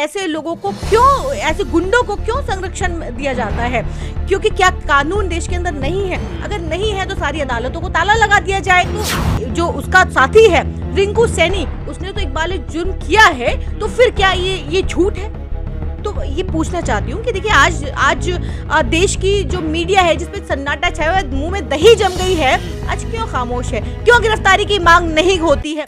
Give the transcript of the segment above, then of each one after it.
ऐसे लोगों को क्यों, ऐसे गुंडों को क्यों संरक्षण दिया जाता है? क्योंकि क्या कानून देश के अंदर नहीं है? अगर नहीं है तो सारी अदालतों को ताला लगा दिया जाए। तो जो उसका साथी है रिंकू सैनी, उसने तो इकबाल जुर्म किया है, तो फिर क्या ये झूठ है? तो ये पूछना चाहती हूँ कि देखिए आज देश की जो मीडिया है जिसपे सन्नाटा छाया हुआ है, मुंह में दही जम गई है, आज क्यों खामोश है? क्यों गिरफ्तारी की मांग नहीं होती है?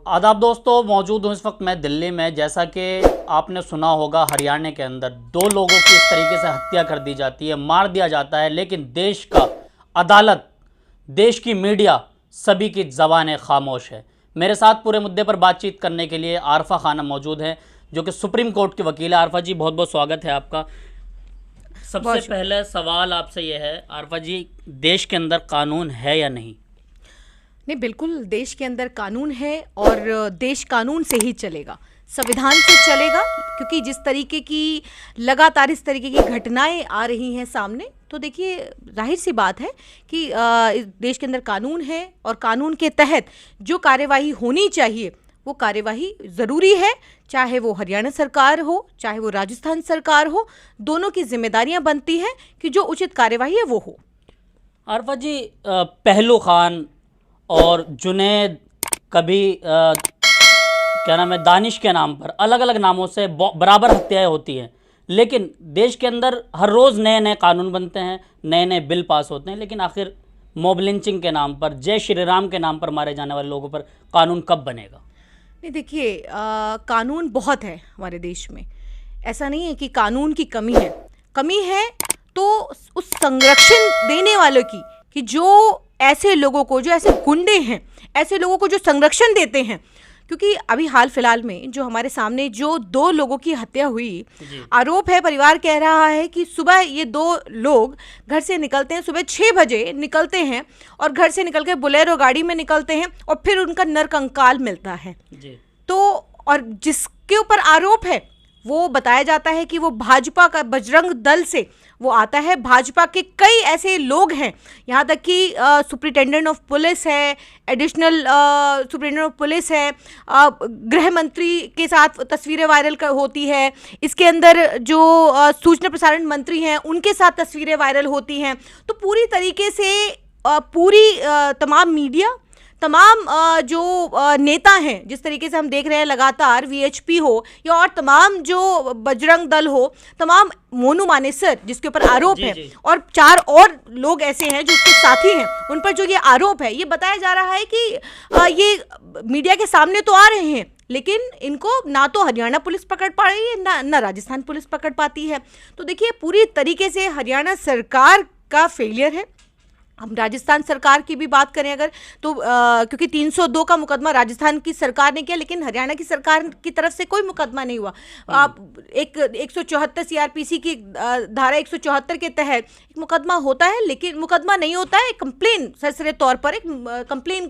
आदाब दोस्तों, मौजूद हूँ इस वक्त मैं दिल्ली में। जैसा कि आपने सुना होगा, हरियाणा के अंदर 2 लोगों की इस तरीके से हत्या कर दी जाती है, मार दिया जाता है, लेकिन देश का अदालत, देश की मीडिया, सभी की ज़बानें खामोश है। मेरे साथ पूरे मुद्दे पर बातचीत करने के लिए आरफा खानम मौजूद है, जो कि सुप्रीम कोर्ट की वकील है। आरफा जी, बहुत बहुत स्वागत है आपका। सबसे पहले सवाल आपसे यह है आरफा जी, देश के अंदर कानून है या नहीं? नहीं, बिल्कुल देश के अंदर कानून है और देश कानून से ही चलेगा, संविधान से चलेगा। क्योंकि जिस तरीके की लगातार इस तरीके की घटनाएं आ रही हैं सामने, तो देखिए जाहिर सी बात है कि इस देश के अंदर कानून है और कानून के तहत जो कार्यवाही होनी चाहिए वो कार्यवाही ज़रूरी है। चाहे वो हरियाणा सरकार हो, चाहे वो राजस्थान सरकार हो, दोनों की जिम्मेदारियां बनती हैं कि जो उचित कार्यवाही है वो हो। आरफा जी, पहलू खान और जुनैद, कभी क्या नाम है, दानिश के नाम पर, अलग अलग नामों से बराबर हत्याएं होती हैं, लेकिन देश के अंदर हर रोज़ नए नए कानून बनते हैं, नए नए बिल पास होते हैं, लेकिन आखिर मॉब लिंचिंग के नाम पर, जय श्री राम के नाम पर मारे जाने वाले लोगों पर कानून कब बनेगा? नहीं, देखिए कानून बहुत है हमारे देश में, ऐसा नहीं है कि कानून की कमी है तो उस संरक्षण देने वालों की, कि जो ऐसे लोगों को, जो ऐसे गुंडे हैं, ऐसे लोगों को जो संरक्षण देते हैं। क्योंकि अभी हाल फिलहाल में जो हमारे सामने जो 2 लोगों की हत्या हुई, आरोप है, परिवार कह रहा है कि सुबह ये 2 लोग घर से निकलते हैं, सुबह 6 बजे निकलते हैं और घर से निकल के बोलेरो गाड़ी में निकलते हैं और फिर उनका नरकंकाल मिलता है। तो और जिसके ऊपर आरोप है वो बताया जाता है कि वो भाजपा का, बजरंग दल से वो आता है। भाजपा के कई ऐसे लोग हैं, यहाँ तक कि सुप्रिटेंडेंट ऑफ पुलिस है, एडिशनल सुप्रिटेंडेंट ऑफ पुलिस है, गृह मंत्री के साथ तस्वीरें वायरल होती है। इसके अंदर जो सूचना प्रसारण मंत्री हैं उनके साथ तस्वीरें वायरल होती हैं। तो पूरी तरीके से तमाम मीडिया, तमाम जो नेता हैं, जिस तरीके से हम देख रहे हैं लगातार, वीएचपी हो या और तमाम जो बजरंग दल हो, तमाम मोनू मानेसर जिसके ऊपर आरोप है, और 4 और लोग ऐसे हैं जो उसके साथी हैं, उन पर जो ये आरोप है, ये बताया जा रहा है कि ये मीडिया के सामने तो आ रहे हैं, लेकिन इनको ना तो हरियाणा पुलिस पकड़ पा रही है, ना राजस्थान पुलिस पकड़ पाती है। तो देखिए पूरी तरीके से हरियाणा सरकार का फेलियर है। हम राजस्थान सरकार की भी बात करें अगर, तो क्योंकि 302 का मुकदमा राजस्थान की सरकार ने किया, लेकिन हरियाणा की सरकार की तरफ से कोई मुकदमा नहीं हुआ। एक 174 सीआरपीसी की धारा 174 के तहत एक मुकदमा होता है, लेकिन मुकदमा नहीं होता है, कंप्लेन सरसरे तौर पर एक कंप्लेन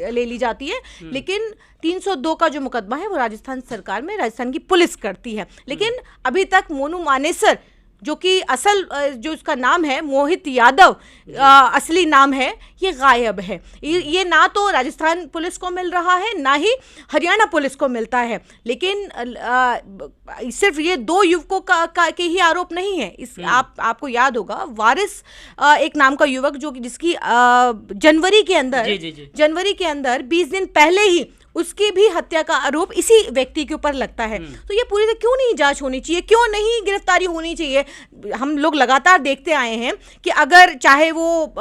ले ली जाती है, लेकिन 302 का जो मुकदमा है वो राजस्थान सरकार में, राजस्थान की पुलिस करती है। लेकिन अभी तक मोनू मानेसर, जो कि असल जो उसका नाम है मोहित यादव, असली नाम है, ये गायब है। ये ना तो राजस्थान पुलिस को मिल रहा है, ना ही हरियाणा पुलिस को मिलता है। लेकिन सिर्फ ये 2 युवकों के ही आरोप नहीं है। आपको याद होगा, वारिस एक नाम का युवक, जो जिसकी जनवरी के अंदर 20 दिन पहले ही उसकी भी हत्या का आरोप इसी व्यक्ति के ऊपर लगता है। तो ये पूरी तरह क्यों नहीं जांच होनी चाहिए, क्यों नहीं गिरफ्तारी होनी चाहिए? हम लोग लगातार देखते आए हैं कि अगर चाहे वो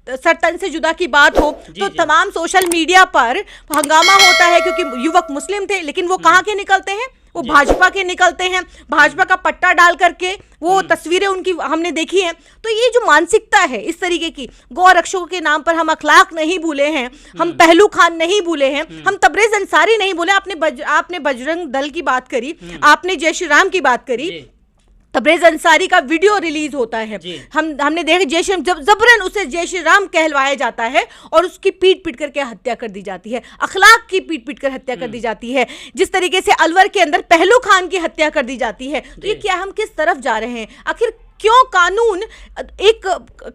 सरतन से जुदा की बात हो, तो तमाम सोशल मीडिया पर हंगामा होता है, क्योंकि युवक मुस्लिम थे, लेकिन वो कहाँ के निकलते हैं? वो भाजपा के निकलते हैं, भाजपा का पट्टा डाल करके वो तस्वीरें उनकी हमने देखी हैं। तो ये जो मानसिकता है इस तरीके की, गौ रक्षकों के नाम पर हम अखलाक नहीं भूले हैं, हम पहलू खान नहीं भूले हैं, हम तबरेज अंसारी नहीं भूले। आपने बजरंग दल की बात करी, आपने जय श्री राम की बात करी, तबरेज अंसारी का वीडियो रिलीज होता है, हमने देखा जय श्री जब जबरन उसे जय श्री राम कहलवाया जाता है और उसकी पीट पीट करके हत्या कर दी जाती है, अखलाक की पीट पीट कर हत्या कर दी जाती है। जिस तरीके से अलवर के अंदर पहलू खान की हत्या कर दी जाती है, तो ये क्या, हम किस तरफ जा रहे हैं? आखिर क्यों कानून एक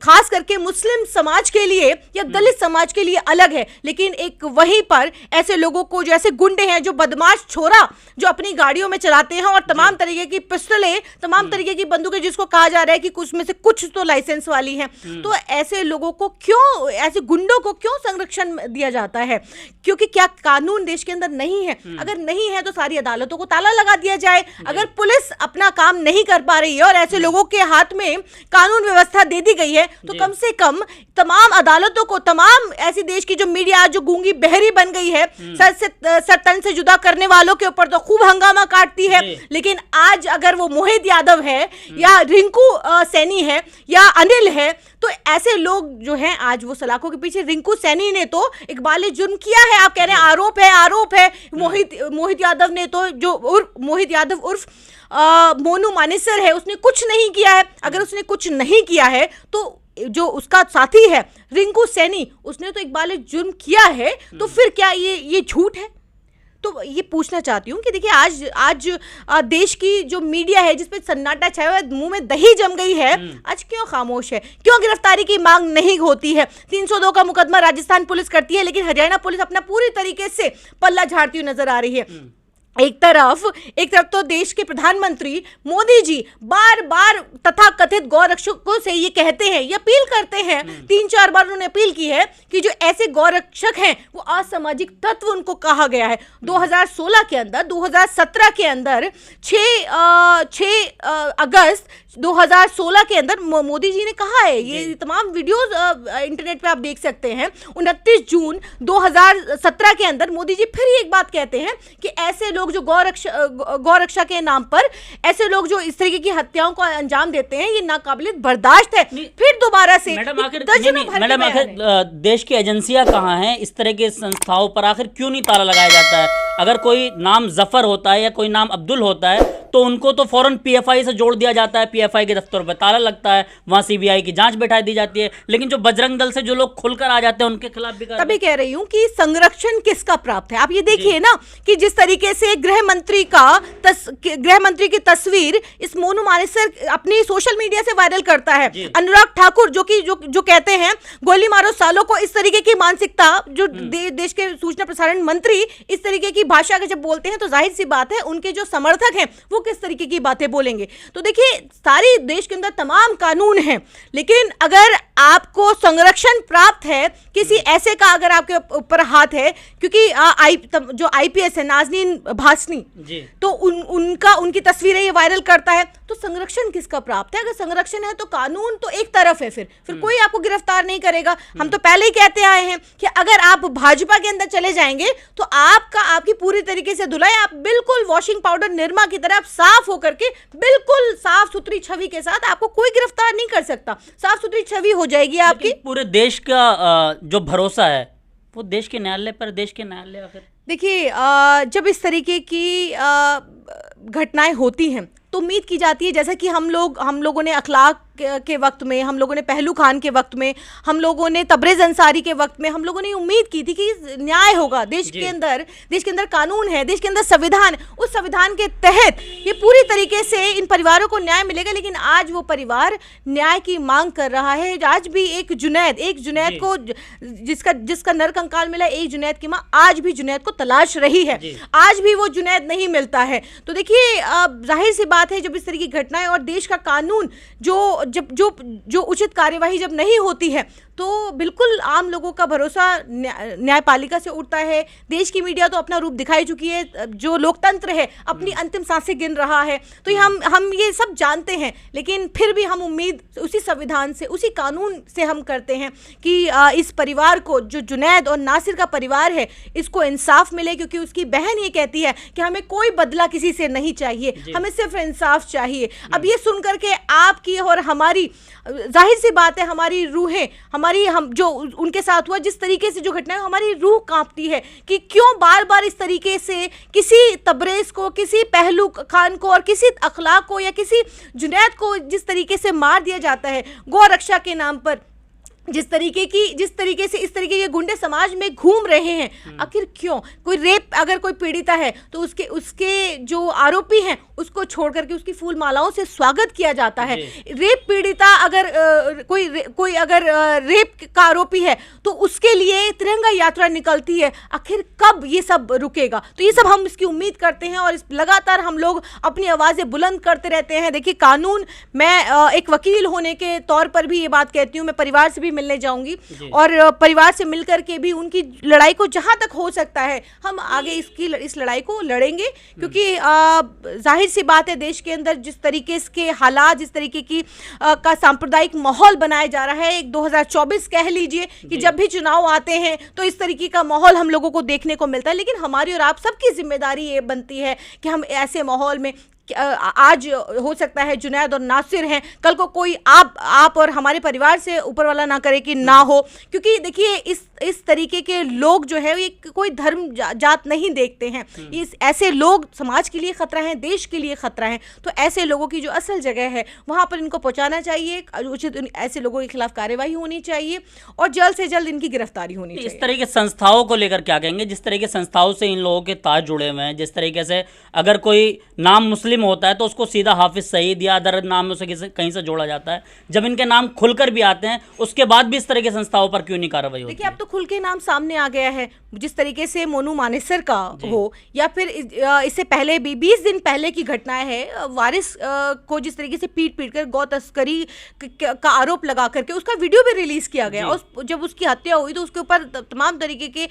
खास करके मुस्लिम समाज के लिए या दलित समाज के लिए अलग है, लेकिन एक वहीं पर ऐसे लोगों को, जैसे गुंडे हैं, जो बदमाश छोरा जो अपनी गाड़ियों में चलाते हैं और तमाम तरीके की पिस्टलें, तमाम तरीके की बंदूकें, जिसको कहा जा रहा है कि कुछ में से कुछ तो लाइसेंस वाली हैं, तो ऐसे लोगों को क्यों, ऐसे गुंडों को क्यों संरक्षण दिया जाता है? क्योंकि क्या कानून देश के अंदर नहीं है? अगर नहीं है तो सारी अदालतों को ताला लगा दिया जाए। अगर पुलिस अपना काम नहीं कर पा रही है और ऐसे लोगों के हाथ में कानून व्यवस्था दे दी गई है, तो कम से कम तमाम अदालतों को, तमाम ऐसी देश की जो मीडिया जो गूंगी बहरी बन गई है, सर तन से जुदा करने वालों के ऊपर तो खूब हंगामा काटती है, लेकिन आज अगर वो मोहित यादव है या रिंकू सैनी है या अनिल है, तो ऐसे लोग जो हैं आज वो सलाखों के पीछे। रिंकू सैनी ने तो इकबाल जुर्म किया है, आप कह रहे हैं आरोप है। मोहित यादव ने तो, जो मोहित यादव उर्फ मोनू मानेसर है, उसने कुछ नहीं किया है। अगर उसने कुछ नहीं किया है तो जो उसका साथी है रिंकू सैनी, उसने तो इकबाल जुर्म किया है, तो फिर क्या ये झूठ है? तो ये पूछना चाहती हूँ कि देखिए आज देश की जो मीडिया है, जिसपे सन्नाटा छाया हुआ है, मुंह में दही जम गई है, आज क्यों खामोश है? क्यों गिरफ्तारी की मांग नहीं होती है? 302 का मुकदमा राजस्थान पुलिस करती है, लेकिन हरियाणा पुलिस अपना पूरी तरीके से पल्ला झाड़ती हुई नजर आ रही है। एक तरफ तो देश के प्रधानमंत्री मोदी जी बार बार तथाकथित गौरक्षकों से ये कहते हैं, ये अपील करते हैं, 3-4 बार उन्होंने अपील की है कि जो ऐसे गौरक्षक हैं वो असामाजिक तत्व उनको कहा गया है। 2016 के अंदर, 2017 के अंदर 6 अगस्त 2016 के अंदर मोदी जी ने कहा है, ये तमाम वीडियोस इंटरनेट पे आप देख सकते हैं। 29 जून 2017 के अंदर मोदी जी फिर एक बात कहते हैं कि ऐसे लोग जो गौरक्षा के नाम पर, ऐसे लोग जो इस तरीके की हत्याओं को अंजाम देते हैं, ये नाकाबिले बर्दाश्त है। फिर दोबारा से मैडम आखिर देश की एजेंसियां कहाँ हैं? इस तरह के संस्थाओं पर आखिर क्यों नहीं ताला लगाया जाता है? अगर कोई नाम जफर होता है या कोई नाम अब्दुल होता है तो उनको तो फौरन पीएफआई से जोड़ दिया जाता है, पीएफआई के दफ्तर पर ताला लगता है, वहां सीबीआई की जांच बैठा दी जाती है। लेकिन जो बजरंग दल से जो लोग खुलकर आ जाते हैं उनके खिलाफ भी तभी कह रही हूं कि संरक्षण किसका प्राप्त है। आप ये देखिए ना कि जिस तरीके से गृह मंत्री की तस्वीर इस मोनू मानेसर अपनी सोशल मीडिया से वायरल करता है। अनुराग ठाकुर जो कहते हैं गोली मारो सालों को, इस तरीके की मानसिकता, जो देश के सूचना प्रसारण मंत्री इस तरीके की भाषा के जब बोलते हैं, तो जाहिर सी बात है उनके जो समर्थक हैं वो किस तरीके की बातें बोलेंगे। तो देखिए, सारी देश के अंदर तमाम कानून हैं, लेकिन अगर आपको संरक्षण प्राप्त है किसी ऐसे का, अगर आपके ऊपर हाथ है, क्योंकि जो आईपीएस है नाजनीन भासनी, तो उनकी तस्वीरें ये वायरल करता है, तो संरक्षण किसका प्राप्त है? अगर संरक्षण है तो कानून तो एक तरफ है, फिर कोई आपको गिरफ्तार नहीं करेगा। हम तो पहले ही कहते आए हैं कि अगर आप भाजपा के अंदर चले जाएंगे तो आपकी पूरी तरीके से धुलाई, आप बिल्कुल वॉशिंग पाउडर निरमा की तरह आप साफ होकर के, बिल्कुल साफ सुथरी छवि के साथ, आपको कोई गिरफ्तार नहीं कर सकता। साफ सुथरी छवि हो जाएगी आपकी। पूरे देश का जो भरोसा है वो देश के न्यायालय पर, देश के न्यायालय आखिर देखिए, जब इस तरीके की घटनाएं होती हैं तो उम्मीद की जाती है, जैसा कि हम लोगों ने अखलाक के वक्त में, हम लोगों ने पहलू खान के वक्त में, हम लोगों ने तबरेज अंसारी के वक्त में, हम लोगों ने उम्मीद की थी कि न्याय होगा। देश के अंदर कानून है, देश के अंदर संविधान, उस संविधान के तहत ये पूरी तरीके से इन परिवारों को न्याय मिलेगा। लेकिन आज वो परिवार न्याय की मांग कर रहा है। आज भी एक जुनैद को जिसका नरकंकाल मिला, एक जुनैद की मां आज भी जुनैद को तलाश रही है, आज भी वो जुनैद नहीं मिलता है। तो देखिए, जाहिर सी बात है, जब इस तरह की घटनाएं और देश का कानून जो उचित कार्यवाही जब नहीं होती है, तो बिल्कुल आम लोगों का भरोसा न्यायपालिका से उठता है। देश की मीडिया तो अपना रूप दिखाई चुकी है, जो लोकतंत्र है अपनी अंतिम सांसें गिन रहा है। तो ये हम ये सब जानते हैं, लेकिन फिर भी हम उम्मीद उसी संविधान से, उसी कानून से हम करते हैं कि इस परिवार को, जो जुनैद और नासिर का परिवार है, इसको इंसाफ मिले, क्योंकि उसकी बहन ये कहती है कि हमें कोई बदला किसी से नहीं चाहिए, हमें सिर्फ इंसाफ चाहिए। अब ये सुनकर के आपकी और हमारी, जाहिर सी बात है, हमारी रूहें, हम जो उनके साथ हुआ, जिस तरीके से जो घटना है, हमारी रूह कांपती है कि क्यों बार बार इस तरीके से किसी तबरेज को, किसी पहलू खान को और किसी अखलाक को या किसी जुनैद को जिस तरीके से मार दिया जाता है गौ रक्षा के नाम पर। जिस तरीके से इस तरीके के गुंडे समाज में घूम रहे हैं, आखिर क्यों? कोई रेप अगर कोई पीड़िता है तो उसके जो आरोपी हैं उसको छोड़ करके उसकी फूल मालाओं से स्वागत किया जाता है। रेप पीड़िता अगर कोई अगर रेप का आरोपी है तो उसके लिए तिरंगा यात्रा निकलती है। आखिर कब ये सब रुकेगा? तो ये सब हम इसकी उम्मीद करते हैं और लगातार हम लोग अपनी आवाज़ें बुलंद करते रहते हैं। देखिए, कानून, मैं एक वकील होने के तौर पर भी ये बात कहती हूँ, मैं परिवार से भी मिलने जाऊंगी और परिवार से मिलकर के भी उनकी लड़ाई को जहां तक हो सकता है हम आगे इस लड़ाई को लड़ेंगे, क्योंकि जाहिर सी बात है देश के अंदर जिस तरीके के हालात, जिस तरीके की का सांप्रदायिक माहौल बनाया जा रहा है, एक 2024 कह लीजिए कि जब भी चुनाव आते हैं तो इस तरीके का माहौल हम लोगों को देखने को मिलता है। लेकिन हमारी और आप सबकी जिम्मेदारी ये बनती है कि हम ऐसे माहौल में, आज हो सकता है जुनैद और नासिर हैं, कल को कोई आप और हमारे परिवार से ऊपर वाला ना करे कि ना हो, क्योंकि देखिए इस तरीके के लोग जो है ये कोई धर्म जात नहीं देखते हैं। ऐसे लोग समाज के लिए खतरा है, देश के लिए खतरा है। तो ऐसे लोगों की जो असल जगह है वहां पर इनको पहुंचाना चाहिए, उचित ऐसे लोगों के खिलाफ कार्रवाई होनी चाहिए और जल्द से जल्द इनकी गिरफ्तारी होनी चाहिए। इस तरह के संस्थाओं को लेकर क्या कहेंगे, जिस तरह के संस्थाओं से इन लोगों के ताज जुड़े हुए हैं, जिस तरीके से अगर कोई नाम मुस्लिम होता है तो उसको सीधा हाफिज सईद या अदर नाम से कहीं से जोड़ा जाता है, जब इनके नाम खुलकर भी आते हैं उसके बाद भी इस तरह के संस्थाओं पर क्यों नहीं कार्रवाई होती? देखिए, अब तो खुल के नाम सामने आ गया है, जिस तरीके से मोनू मानेसर का हो या फिर इससे पहले भी 20 दिन पहले की घटनाएं है, वारिस को जिस तरीके से पीट कर गौ तस्करी का आरोप लगा करके उसका वीडियो भी रिलीज किया गया और जब उसकी हत्या हुई तो उसके ऊपर तमाम तरीके के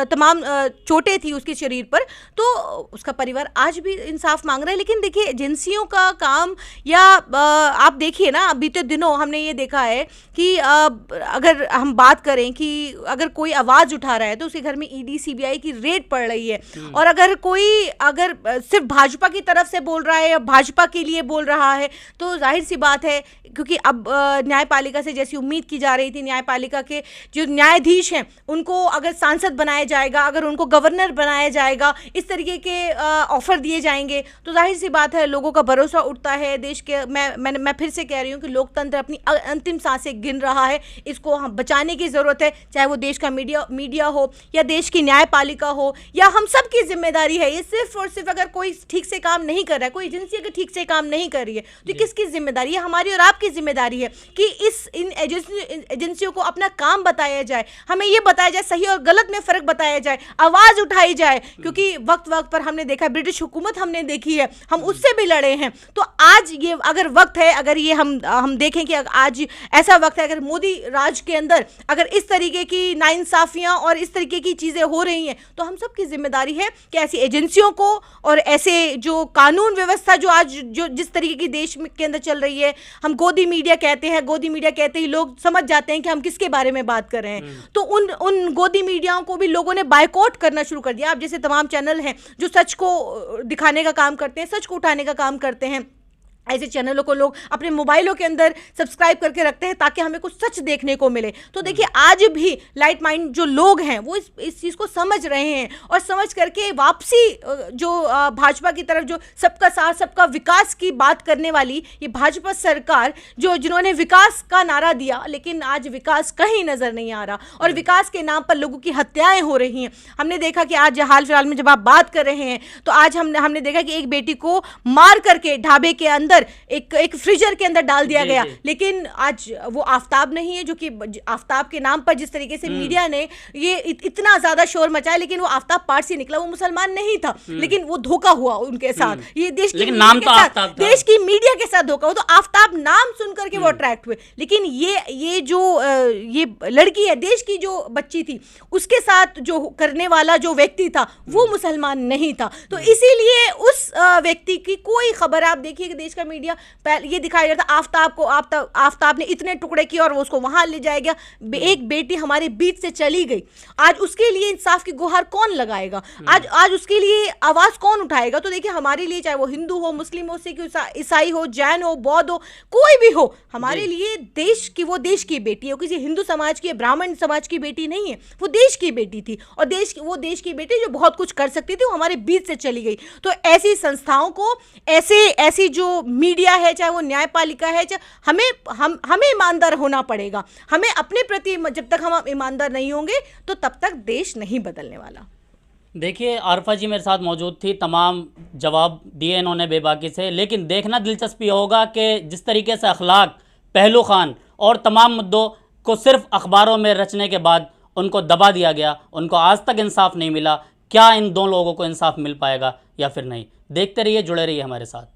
तमाम चोटें थी उसके शरीर पर, तो उसका परिवार आज भी इंसाफ मांग रहा है। लेकिन देखिए, एजेंसियों का काम, या आप देखिए ना, बीते दिनों हमने ये देखा है कि अगर हम बात करें कि अगर कोई आवाज़ उठा रहा है तो उसके घर में ईडी सीबीआई की रेड पड़ रही है, और अगर सिर्फ भाजपा की तरफ से बोल रहा है या भाजपा के लिए बोल रहा है तो जाहिर सी बात है, क्योंकि अब न्यायपालिका से जैसी उम्मीद की जा रही थी, न्यायपालिका के जो न्यायाधीश हैं उनको अगर सांसद बनाया जाएगा, अगर उनको गवर्नर बनाया जाएगा, इस तरीके के ऑफर दिए जाएंगे तो जाहिर सी बात है लोगों का भरोसा उठता है देश के। मैं फिर से कह रही हूँ कि लोकतंत्र अपनी अंतिम सांसें गिन रहा है, इसको हम बचाने की ज़रूरत है, चाहे वो देश का मीडिया हो या देश की न्यायपालिका हो, या हम सब की जिम्मेदारी है। ये सिर्फ और सिर्फ अगर कोई ठीक से काम नहीं कर रहा है, कोई एजेंसी अगर ठीक से काम नहीं कर रही है तो किसकी जिम्मेदारी है? हमारी और आपकी जिम्मेदारी है कि इन एजेंसियों को अपना काम बताया जाए, हमें ये बताया जाए, सही और गलत में फ़र्क बताया जाए, आवाज़ उठाई जाए, क्योंकि वक्त पर हमने देखा, ब्रिटिश हुकूमत हमने देखी है, हम उससे भी लड़े हैं। तो आज ये अगर वक्त है, अगर ये हम देखें कि आज ऐसा वक्त है, अगर मोदी राज के अंदर अगर इस तरीके की नाइंसाफियां और इस तरीके की चीज़ें हो रही हैं तो हम सब की जिम्मेदारी है कि ऐसी एजेंसियों को और ऐसे जो कानून व्यवस्था जो आज जिस तरीके की देश के अंदर चल रही है, हम गोदी मीडिया कहते हैं, गोदी मीडिया कहते ही लोग समझ जाते हैं कि हम किसके बारे में बात कर रहे हैं। तो उन गोदी मीडियाओं को भी लोगों ने बायकॉट करना शुरू कर दिया। अब जैसे तमाम चैनल हैं जो सच को दिखाने का काम करते हैं, सच को उठाने का काम करते हैं, ऐसे चैनलों को लोग अपने मोबाइलों के अंदर सब्सक्राइब करके रखते हैं ताकि हमें कुछ सच देखने को मिले। तो देखिए, आज भी लाइट माइंड जो लोग हैं वो इस चीज़ को समझ रहे हैं और समझ करके वापसी जो भाजपा की तरफ, जो सबका साथ सबका विकास की बात करने वाली ये भाजपा सरकार, जिन्होंने विकास का नारा दिया, लेकिन आज विकास कहीं नज़र नहीं आ रहा और विकास के नाम पर लोगों की हत्याएं हो रही हैं। हमने देखा कि आज हाल फिलहाल में जब आप बात कर रहे हैं तो आज हमने देखा कि एक बेटी को मार करके ढाबे के अंदर एक फ्रीजर के अंदर डाल दिया गया। लेकिन आज वो आफ्ताब नहीं है, जो कि आफ्ताब के नाम पर जिस तरीके से मीडिया ने ये इतना ज्यादा शोर मचाया, लेकिन वो आफ्ताब पारसी निकला, वो मुसलमान नहीं था, लेकिन वो धोखा हुआ उनके साथ। ये देश की नाम तो आफ्ताब था, देश की मीडिया के साथ धोखा हुआ। तो आफ्ताब नाम सुनकर के वो अट्रैक्ट हुए, लेकिन ये जो ये लड़की है, देश की जो बच्ची थी, उसके साथ जो करने वाला जो व्यक्ति था वो मुसलमान नहीं था। तो इसीलिए उस व्यक्ति की कोई खबर, आप देखिए कि देश का मीडिया ये दिखाया जाता है आफ्ताब ने इतने टुकड़े किए और वो उसको वहां ले जाया गया। एक बेटी हमारे बीच से चली गई, आज उसके लिए इंसाफ की गुहार कौन लगाएगा? आज उसके लिए आवाज कौन उठाएगा? तो देखिए, हमारे लिए चाहे वो हिंदू हो, मुस्लिम हो, सिख, ईसाई हो, जैन हो, बौद्ध हो, कोई भी हो, हमारे लिए देश की बेटी है। किसी हिंदू समाज की, ब्राह्मण समाज की बेटी नहीं है, वो देश की बेटी थी और वो देश की बेटी जो बहुत कुछ कर सकती थी, वो हमारे बीच से चली गई। तो ऐसी संस्थाओं को, ऐसी जो मीडिया है, चाहे वो न्यायपालिका है, चाहे हमें ईमानदार होना पड़ेगा। हमें अपने प्रति, जब तक हम ईमानदार नहीं होंगे तो तब तक देश नहीं बदलने वाला। देखिए आरफा जी मेरे साथ मौजूद थी, तमाम जवाब दिए इन्होंने बेबाकी से, लेकिन देखना दिलचस्पी होगा कि जिस तरीके से अखलाक, पहलू खान और तमाम मुद्दों को सिर्फ अखबारों में रचने के बाद उनको दबा दिया गया, उनको आज तक इंसाफ नहीं मिला। क्या इन दो लोगों को इंसाफ मिल पाएगा या फिर नहीं? देखते रहिए, जुड़े रहिए हमारे साथ।